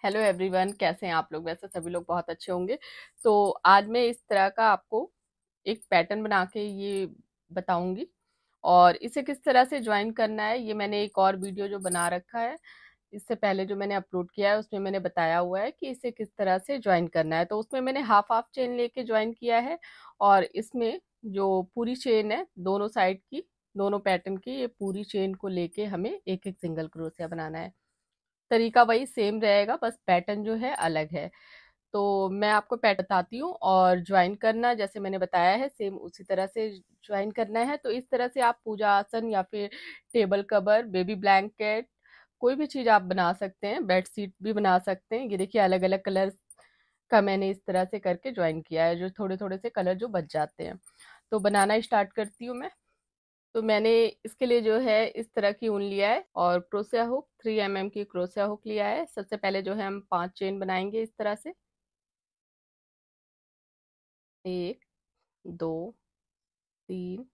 Hello everyone, कैसे हैं आप लोग। वैसे सभी लोग बहुत अच्छे होंगे। तो आज मैं इस तरह का आपको एक पैटर्न बना के ये बताऊंगी और इसे किस तरह से ज्वाइन करना है। ये मैंने एक और वीडियो जो बना रखा है इससे पहले जो मैंने अपलोड किया है उसमें मैंने बताया हुआ है कि इसे किस तरह से ज्वाइन करना है। तो उसमें मैंने हाफ हाफ चेन लेके ज्वाइन किया है और इसमें जो पूरी चेन है दोनों साइड की, दोनों पैटर्न की, ये पूरी चेन को लेके हमें एक एक सिंगल क्रोशिया बनाना है। तरीका वही सेम रहेगा, बस पैटर्न जो है अलग है। तो मैं आपको पैटर्न बताती हूँ और ज्वाइन करना जैसे मैंने बताया है सेम उसी तरह से ज्वाइन करना है। तो इस तरह से आप पूजा आसन या फिर टेबल कवर, बेबी ब्लैंकेट, कोई भी चीज आप बना सकते हैं। बेड शीट भी बना सकते हैं। ये देखिए अलग अलग कलर का मैंने इस तरह से करके ज्वाइन किया है, जो थोड़े थोड़े से कलर जो बच जाते हैं। तो बनाना स्टार्ट करती हूँ मैं। तो मैंने इसके लिए जो है इस तरह की ऊन लिया है और क्रोशिया हुक 3 mm की क्रोशिया हुक लिया है। सबसे पहले जो है हम 5 चेन बनाएंगे इस तरह से। 1, 2, 3,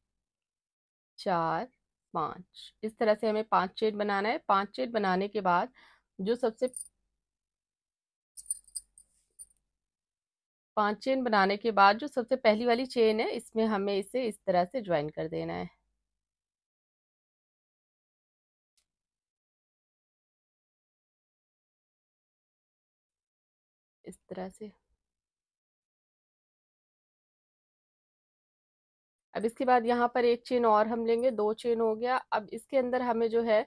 4, 5, इस तरह से हमें 5 चेन बनाना है। 5 चेन बनाने के बाद जो सबसे 5 चेन बनाने के बाद जो सबसे पहली वाली चेन है इसमें हमें इसे इस तरह से ज्वाइन कर देना है। इस तरह से। अब इसके बाद यहाँ पर एक चेन और हम लेंगे, 2 चेन हो गया। अब इसके अंदर हमें जो है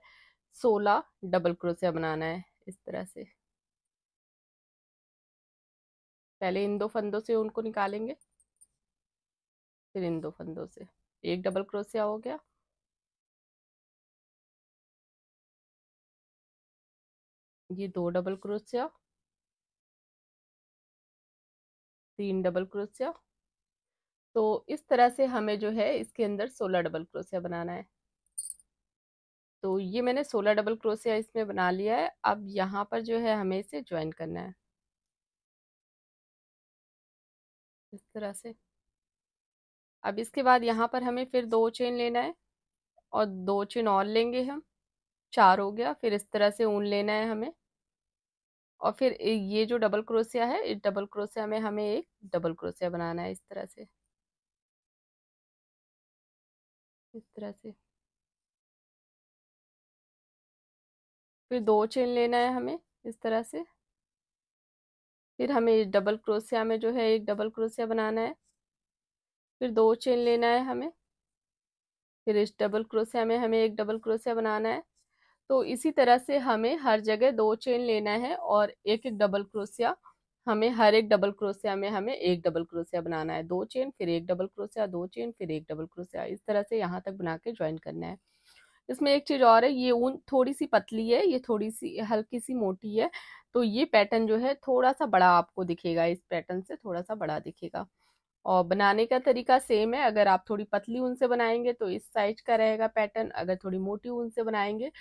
16 डबल क्रोशिया बनाना है इस तरह से। पहले इन दो फंदों से उनको निकालेंगे, फिर इन दो फंदों से एक डबल क्रोशिया हो गया। ये 2 डबल क्रोशिया, 3 डबल क्रोशिया। तो इस तरह से हमें जो है इसके अंदर 16 डबल क्रोशिया बनाना है। तो ये मैंने 16 डबल क्रोशिया इसमें बना लिया है। अब यहाँ पर जो है हमें इसे ज्वाइन करना है इस तरह से। अब इसके बाद यहाँ पर हमें फिर 2 चेन लेना है और 2 चेन और लेंगे हम, 4 हो गया। फिर इस तरह से ऊन लेना है हमें और फिर ये जो डबल क्रोशिया है इस डबल क्रोशिया में हमें एक डबल क्रोशिया बनाना है इस तरह से। इस तरह से फिर 2 चेन लेना है हमें इस तरह से। फिर हमें इस डबल क्रोशिया में जो है एक डबल क्रोशिया बनाना है। फिर 2 चेन लेना है हमें, फिर इस डबल क्रोशिया में हमें एक डबल क्रोशिया बनाना है। तो इसी तरह से हमें हर जगह 2 चेन लेना है और एक एक डबल क्रोशिया, हमें हर एक डबल क्रोशिया में हमें एक डबल क्रोशिया बनाना है। 2 चेन फिर एक डबल क्रोशिया, 2 चेन फिर एक डबल क्रोशिया, इस तरह से यहाँ तक बना के ज्वाइन करना है। इसमें एक चीज और है, ये ऊन थोड़ी सी पतली है, ये थोड़ी सी हल्की सी मोटी है। तो ये पैटर्न जो है थोड़ा सा बड़ा आपको दिखेगा, इस पैटर्न से थोड़ा सा बड़ा दिखेगा। और बनाने का तरीका सेम है। अगर आप थोड़ी पतली ऊन से बनाएंगे तो इस साइज का रहेगा पैटर्न, अगर थोड़ी मोटी ऊन से बनाएंगे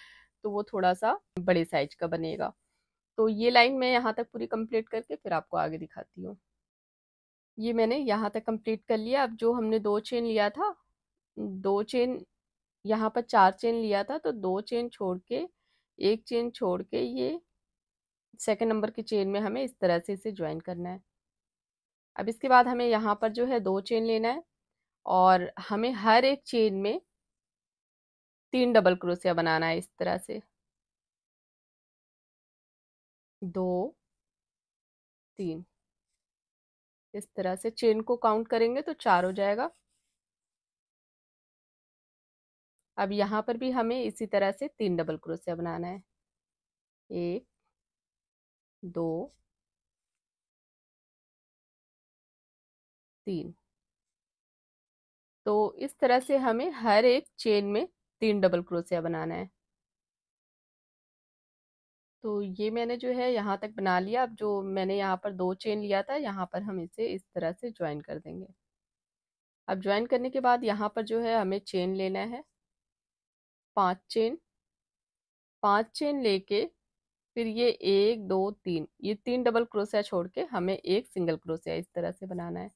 तो वो थोड़ा सा बड़े साइज का बनेगा। तो ये लाइन मैं यहाँ तक पूरी कंप्लीट करके फिर आपको आगे दिखाती हूँ। ये मैंने यहाँ तक कंप्लीट कर लिया। अब जो हमने 2 चेन लिया था, 2 चेन, यहाँ पर 4 चेन लिया था, तो 2 चेन छोड़ के, एक चेन छोड़ के ये सेकंड नंबर की चेन में हमें इस तरह से इसे ज्वाइन करना है। अब इसके बाद हमें यहाँ पर जो है 2 चेन लेना है और हमें हर एक चेन में 3 डबल क्रोशिया बनाना है इस तरह से। 2, 3, इस तरह से चेन को काउंट करेंगे तो 4 हो जाएगा। अब यहाँ पर भी हमें इसी तरह से 3 डबल क्रोशिया बनाना है। 1, 2, 3। तो इस तरह से हमें हर एक चेन में 3 डबल क्रोशिया बनाना है। तो ये मैंने जो है यहाँ तक बना लिया। अब जो मैंने यहाँ पर 2 चेन लिया था यहाँ पर हम इसे इस तरह से ज्वाइन कर देंगे। अब ज्वाइन करने के बाद यहाँ पर जो है हमें चेन लेना है, 5 चेन। 5 चेन लेके फिर ये 1, 2, 3, ये 3 डबल क्रोशिया छोड़ के हमें एक सिंगल क्रोशिया इस तरह से बनाना है।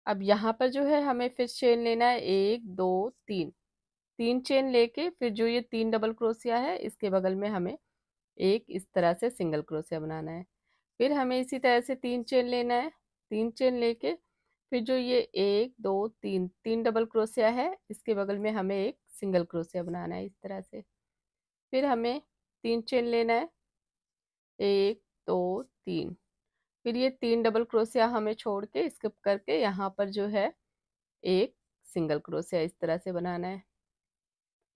अब यहाँ पर जो है हमें फिर चेन लेना है, 1, 2, 3। 3 चेन लेके फिर जो ये 3 डबल क्रोशिया है इसके बगल में हमें एक इस तरह से सिंगल क्रोशिया बनाना है। फिर हमें इसी तरह से 3 चेन लेना है। 3 चेन लेके फिर जो ये 1 2 3 3 डबल क्रोशिया है इसके बगल में हमें एक सिंगल क्रोशिया बनाना है इस तरह से। फिर हमें 3 चेन लेना है, 1 2 3। फिर ये 3 डबल क्रोशिया हमें छोड़ के स्किप करके यहाँ पर जो है एक सिंगल क्रोशिया इस तरह से बनाना है।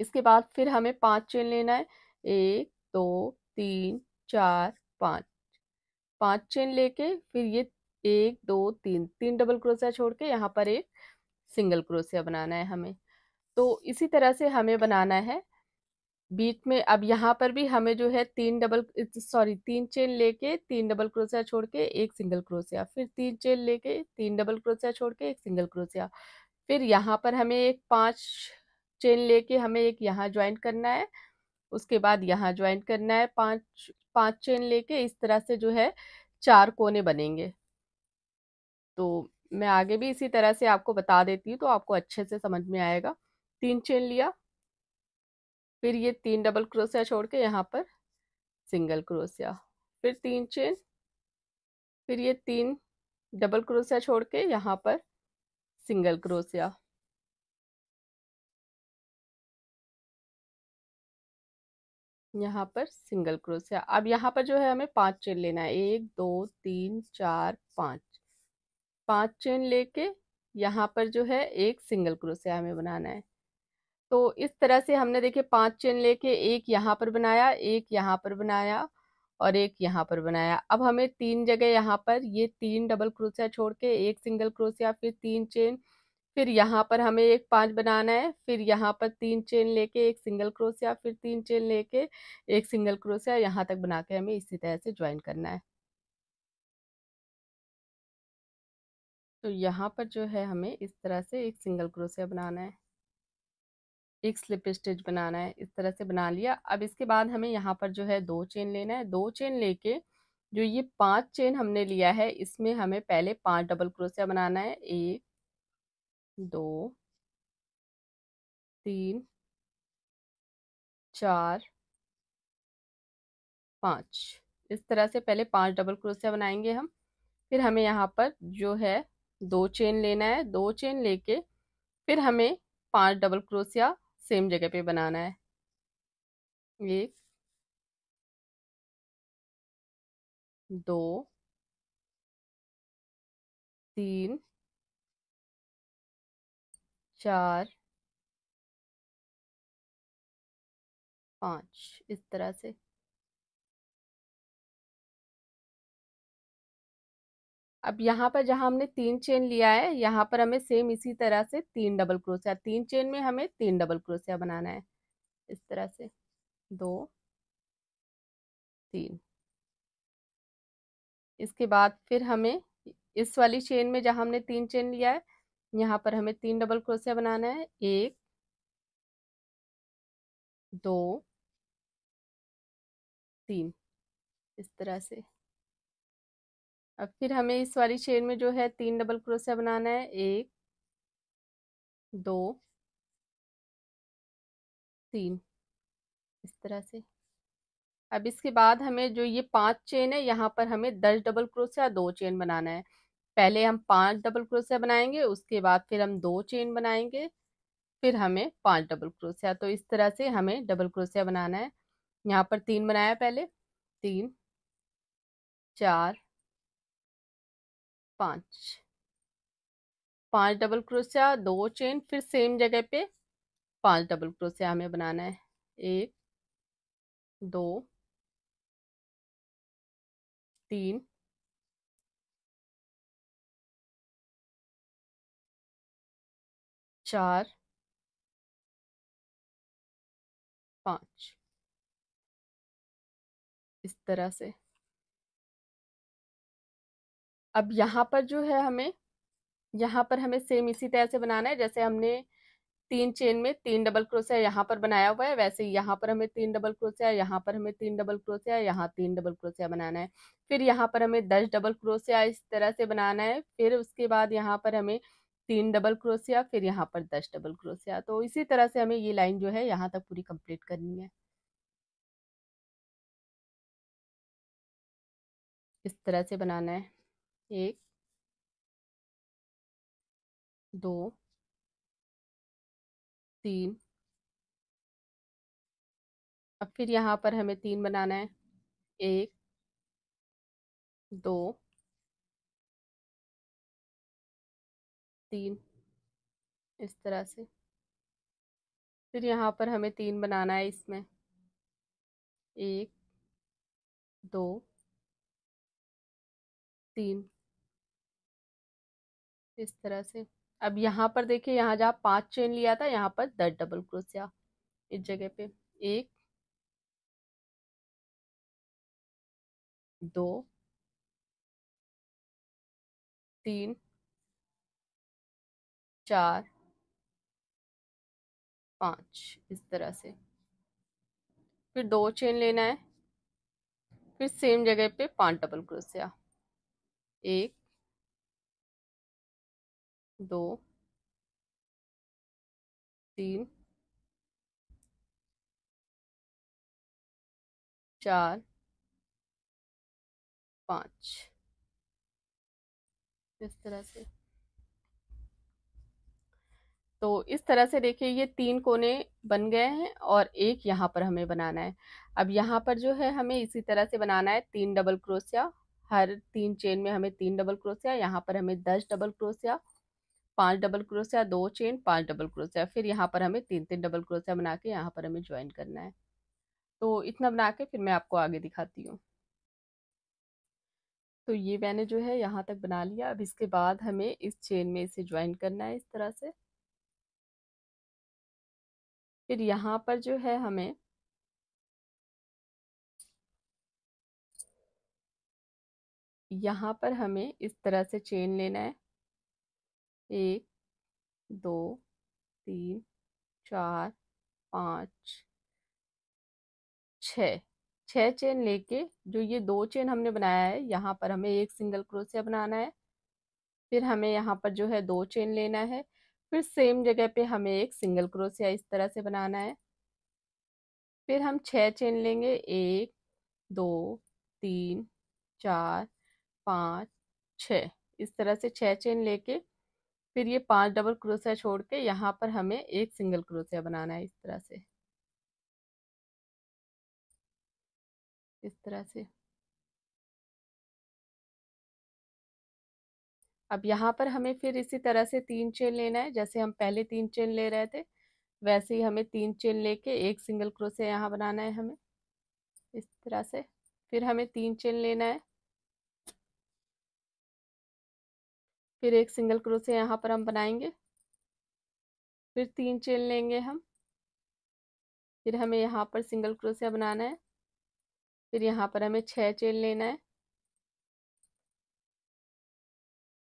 इसके बाद फिर हमें 5 चेन लेना है, 1 2 3 4 5। 5 चेन लेके फिर ये 1 2 3 3 डबल क्रोशिया छोड़ के यहाँ पर एक सिंगल क्रोशिया बनाना है हमें। तो इसी तरह से हमें बनाना है बीच में। अब यहाँ पर भी हमें जो है 3 चेन लेके 3 डबल क्रोशिया छोड़ के एक सिंगल क्रोशिया, फिर 3 चेन लेके 3 डबल क्रोशिया छोड़ के एक सिंगल क्रोशिया, फिर यहाँ पर हमें एक 5 चेन लेके हमें एक यहाँ ज्वाइन करना है, उसके बाद यहाँ ज्वाइन करना है 5 चेन लेके। इस तरह से जो है 4 कोने बनेंगे। तो मैं आगे भी इसी तरह से आपको बता देती हूँ तो आपको अच्छे से समझ में आएगा। 3 चेन लिया, फिर ये 3 डबल क्रोशिया छोड़ के यहाँ पर सिंगल क्रोशिया, फिर 3 चेन, फिर ये 3 डबल क्रोशिया छोड़ के यहाँ पर सिंगल क्रोशिया, यहाँ पर सिंगल क्रोशिया। अब यहाँ पर जो है हमें 5 चेन लेना है, 1 2 3 4 5। 5 चेन लेके यहाँ पर जो है एक सिंगल क्रोशिया हमें बनाना है। तो इस तरह से हमने देखिए 5 चेन लेके एक यहाँ पर बनाया, एक यहाँ पर बनाया और एक यहाँ पर बनाया। अब हमें 3 जगह यहाँ पर ये 3 डबल क्रोशिया छोड़ के एक सिंगल क्रोशिया, फिर 3 चेन, फिर यहाँ पर हमें एक 5 बनाना है, फिर यहाँ पर 3 चेन लेके एक सिंगल क्रोशिया, फिर 3 चेन लेके एक सिंगल क्रोशिया, यहाँ तक बना के हमें इसी तरह से ज्वाइन करना है। तो यहाँ पर जो है हमें इस तरह से एक सिंगल क्रोशिया बनाना है, एक स्लिप स्टिच बनाना है। इस तरह से बना लिया। अब इसके बाद हमें यहाँ पर जो है 2 चेन लेना है। 2 चेन लेके जो ये 5 चेन हमने लिया है इसमें हमें पहले 5 डबल क्रोशिया बनाना है, 1 2 3 4 5। इस तरह से पहले 5 डबल क्रोशिया बनाएंगे हम। फिर हमें यहाँ पर जो है 2 चेन लेना है। 2 चेन लेके फिर हमें 5 डबल क्रोशिया सेम जगह पे बनाना है, 1 2 3 4 5 इस तरह से। अब यहाँ पर जहाँ हमने 3 चेन लिया है यहाँ पर हमें सेम इसी तरह से 3 डबल क्रोशिया, 3 चेन में हमें 3 डबल क्रोशिया बनाना है इस तरह से, 2 3। इसके बाद फिर हमें इस वाली चेन में जहाँ हमने 3 चेन लिया है यहाँ पर हमें 3 डबल क्रोशिया बनाना है, 1 2 3 इस तरह से। अब फिर हमें इस वाली चेन में जो है 3 डबल क्रोशिया बनाना है, 1 2 3 इस तरह से। अब इसके बाद हमें जो ये 5 चेन है यहाँ पर हमें 10 डबल क्रोशिया 2 चेन बनाना है। पहले हम 5 डबल क्रोशिया बनाएंगे, उसके बाद फिर हम 2 चेन बनाएंगे, फिर हमें 5 डबल क्रोशिया। तो इस तरह से हमें डबल क्रोशिया बनाना है। यहाँ पर 3 बनाया पहले, 3 4 5। 5 डबल क्रोशिया 2 चेन, फिर सेम जगह पे 5 डबल क्रोशिया हमें बनाना है, 1 2 3 4 5 इस तरह से। अब यहाँ पर जो है हमें यहाँ पर हमें सेम इसी तरह से बनाना है जैसे हमने 3 चेन में 3 डबल क्रोशिया यहाँ पर बनाया हुआ है, वैसे ही यहाँ पर हमें 3 डबल क्रोशिया, यहाँ पर हमें 3 डबल क्रोशिया, यहाँ 3 डबल क्रोशिया बनाना है। फिर यहाँ पर हमें 10 डबल क्रोशिया इस तरह से बनाना है। फिर उसके बाद यहाँ पर हमें 3 डबल क्रोशिया, फिर यहाँ पर 10 डबल क्रोशिया। तो इसी तरह से हमें ये लाइन जो है यहाँ तक पूरी कंप्लीट करनी है। इस तरह से बनाना है। 1 2 3। अब फिर यहाँ पर हमें 3 बनाना है। 1 2 3, इस तरह से। फिर यहाँ पर हमें 3 बनाना है इसमें। 1 2 3, इस तरह से। अब यहाँ पर देखिए, यहाँ जहाँ 5 चेन लिया था यहाँ पर 10 डबल क्रोशिया इस जगह पे। 1 2 3 4 5, इस तरह से। फिर 2 चेन लेना है, फिर सेम जगह पे 5 डबल क्रोशिया। 1 2 3 4 5, इस तरह से। तो इस तरह से देखिए, ये 3 कोने बन गए हैं और एक यहाँ पर हमें बनाना है। अब यहाँ पर जो है हमें इसी तरह से बनाना है। 3 डबल क्रोशिया, हर 3 चेन में हमें 3 डबल क्रोशिया, यहाँ पर हमें 10 double crochet, 5 double crochet, 2 chain, 5 double crochet. फिर यहाँ पर हमें 3 डबल क्रोशिया बना के यहाँ पर हमें ज्वाइन करना है। तो इतना बना के फिर मैं आपको आगे दिखाती हूँ। तो ये मैंने जो है यहाँ तक बना लिया। अब इसके बाद हमें इस चेन में इसे ज्वाइन करना है इस तरह से। फिर यहाँ पर जो है हमें इस तरह से चेन लेना है। 1 2 3 4 5 6, 6 चेन लेके जो ये 2 चेन हमने बनाया है यहाँ पर हमें एक सिंगल क्रोशिया बनाना है। फिर हमें यहाँ पर जो है 2 चेन लेना है, फिर सेम जगह पे हमें एक सिंगल क्रोशिया इस तरह से बनाना है। फिर हम 6 चेन लेंगे। 1 2 3 4 5 6, इस तरह से 6 चेन लेके फिर ये 5 डबल क्रोशिया छोड़ के यहाँ पर हमें एक सिंगल क्रोशिया बनाना है इस तरह से। इस तरह से। अब यहाँ पर हमें फिर इसी तरह से 3 चेन लेना है। जैसे हम पहले 3 चेन ले रहे थे वैसे ही हमें 3 चेन लेके एक सिंगल क्रोशिया यहाँ बनाना है हमें इस तरह से। फिर हमें 3 चेन लेना है, फिर एक सिंगल क्रोशिया यहाँ पर हम बनाएंगे। फिर 3 चेन लेंगे हम, फिर हमें यहाँ पर सिंगल क्रोशिया बनाना है। फिर यहाँ पर हमें 6 चेन लेना है,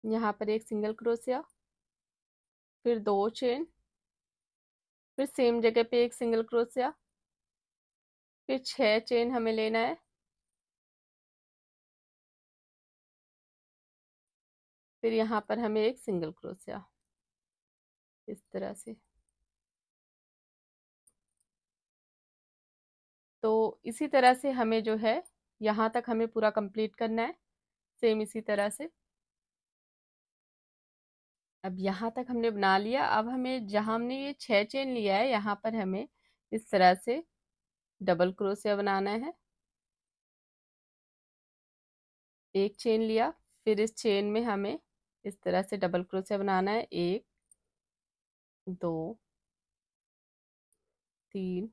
यहाँ पर एक सिंगल क्रोशिया, फिर 2 चेन, फिर सेम जगह पे एक सिंगल क्रोशिया, फिर 6 चेन हमें लेना है। फिर यहाँ पर हमें एक सिंगल क्रोशिया इस तरह से। तो इसी तरह से हमें जो है यहाँ तक हमें पूरा कंप्लीट करना है, सेम इसी तरह से। अब यहाँ तक हमने बना लिया। अब हमें जहाँ हमने ये 6 चेन लिया है यहाँ पर हमें इस तरह से डबल क्रोशिया बनाना है। एक चेन लिया, फिर इस चेन में हमें इस तरह से डबल क्रोशिया बनाना है। 1 2 3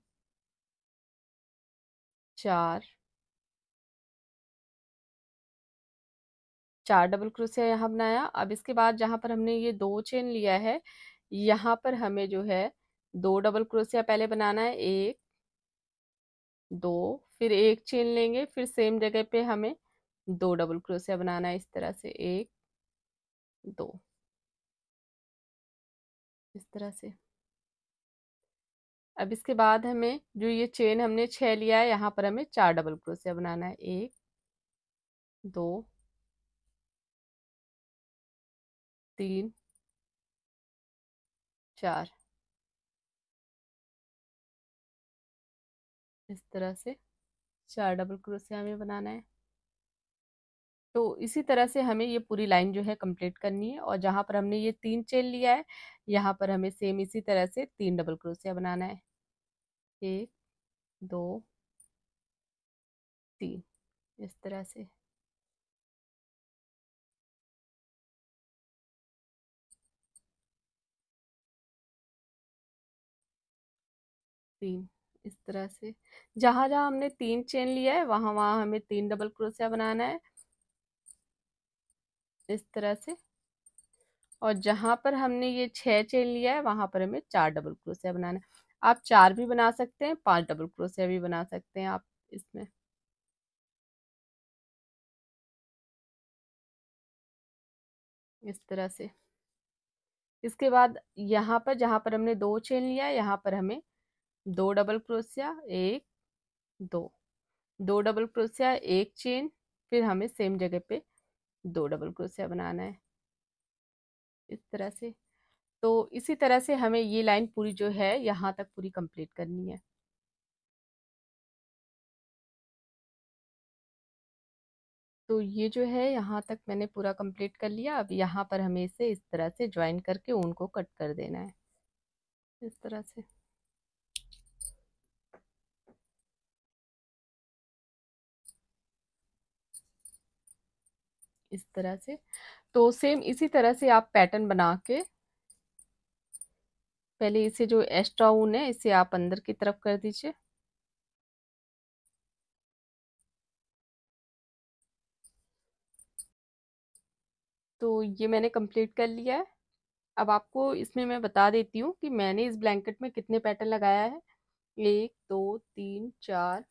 4, 4 डबल क्रोशिया यहाँ बनाया। अब इसके बाद जहाँ पर हमने ये 2 चेन लिया है यहाँ पर हमें जो है 2 डबल क्रोशिया पहले बनाना है। 1 2, फिर एक चेन लेंगे, फिर सेम जगह पे हमें 2 डबल क्रोशिया बनाना है इस तरह से। 1 2, इस तरह से। अब इसके बाद हमें जो ये चेन हमने 6 लिया है यहाँ पर हमें 4 डबल क्रोशिया बनाना है। 1 2 3 4, इस तरह से 4 डबल क्रोशिया हमें बनाना है। तो इसी तरह से हमें ये पूरी लाइन जो है कंप्लीट करनी है, और जहां पर हमने ये 3 चेन लिया है यहाँ पर हमें सेम इसी तरह से 3 डबल क्रोशिया बनाना है। 1 2 3, इस तरह से 3, इस तरह से जहां जहां हमने 3 चेन लिया है वहां वहां हमें 3 डबल क्रोशिया बनाना है, इस तरह से। और जहां पर हमने ये 6 चेन लिया है वहां पर हमें 4 डबल क्रोशिया बनाना है। आप 4 भी बना सकते हैं, 5 डबल क्रोशिया भी बना सकते हैं आप इसमें, इस तरह से। इसके बाद यहाँ पर जहां पर हमने 2 चेन लिया है यहाँ पर हमें 2 double crochet, 1 2, 2 double crochet, 1 chain, फिर हमें सेम जगह पे 2 डबल क्रोशिया बनाना है, इस तरह से। तो इसी तरह से हमें ये लाइन पूरी जो है यहाँ तक पूरी कंप्लीट करनी है। तो ये जो है यहाँ तक मैंने पूरा कंप्लीट कर लिया। अब यहाँ पर हमें इसे इस तरह से ज्वाइन करके ऊन को कट कर देना है, इस तरह से। इस तरह से तो सेम इसी तरह से आप पैटर्न बना के पहले इसे जो एक्स्ट्रा ऊन है इसे आप अंदर की तरफ कर दीजिए। तो ये मैंने कंप्लीट कर लिया है। अब आपको इसमें मैं बता देती हूँ कि मैंने इस ब्लैंकेट में कितने पैटर्न लगाया है। 1 2 3 4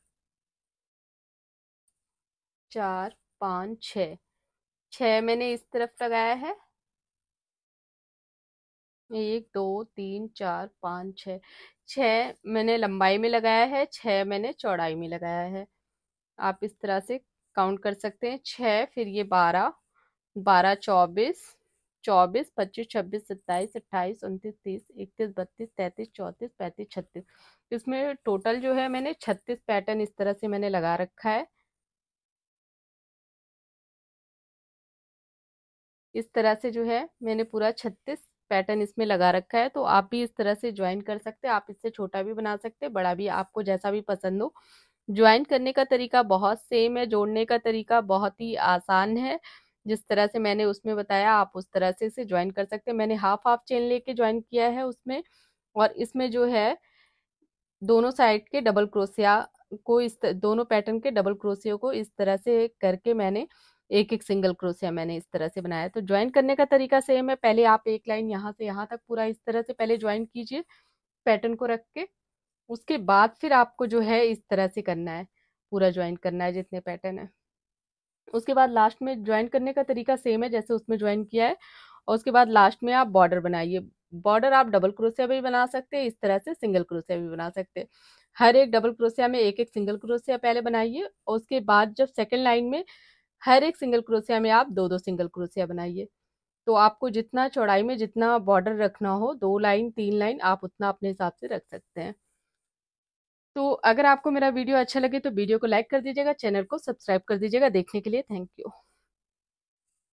4 5 6, 6 मैंने इस तरफ लगाया है। 1 2 3 4 5 6, 6 मैंने लंबाई में लगाया है, 6 मैंने चौड़ाई में लगाया है। आप इस तरह से काउंट कर सकते हैं। 6 फिर ये 12 12 24 24 25 26 27 28 29 30 31 32 33 34 35 36, इसमें टोटल जो है मैंने 36 पैटर्न इस तरह से मैंने लगा रखा है। इस तरह से जो है मैंने पूरा 36 पैटर्न इसमें लगा रखा है। तो आप भी इस तरह से ज्वाइन कर सकते हैं। आप इससे छोटा भी बना सकते हैं, बड़ा भी, आपको जैसा भी पसंद हो। ज्वाइन करने का तरीका बहुत सेम है, जोड़ने का तरीका बहुत ही आसान है। जिस तरह से मैंने उसमें बताया आप उस तरह से इसे ज्वाइन कर सकते हैं। मैंने हाफ हाफ चेन लेके ज्वाइन किया है उसमें, और इसमें जो है दोनों साइड के डबल क्रोशिया को दोनों पैटर्न के डबल क्रोशिया को इस तरह से करके मैंने एक एक सिंगल क्रोशिया मैंने इस तरह से बनाया। तो ज्वाइन करने का तरीका सेम है। पहले आप एक लाइन यहाँ से यहाँ तक पूरा इस तरह से पहले ज्वाइन कीजिए पैटर्न को रख के। उसके बाद फिर आपको जो है इस तरह से करना है, पूरा ज्वाइन करना है जितने पैटर्न है। उसके बाद लास्ट में ज्वाइन करने का तरीका सेम है जैसे उसमें ज्वाइन किया है। और उसके बाद लास्ट में आप बॉर्डर बनाइए। बॉर्डर आप डबल क्रोशिया भी बना सकते हैं, इस तरह से सिंगल क्रोशिया भी बना सकते हैं। हर एक डबल क्रोशिया में एक एक सिंगल क्रोशिया पहले बनाइए, और उसके बाद जब सेकेंड लाइन में हर एक सिंगल क्रोशिया में आप दो दो सिंगल क्रोशिया बनाइए। तो आपको जितना चौड़ाई में जितना बॉर्डर रखना हो, 2 लाइन 3 लाइन, आप उतना अपने हिसाब से रख सकते हैं। तो अगर आपको मेरा वीडियो अच्छा लगे तो वीडियो को लाइक कर दीजिएगा, चैनल को सब्सक्राइब कर दीजिएगा। देखने के लिए थैंक यू।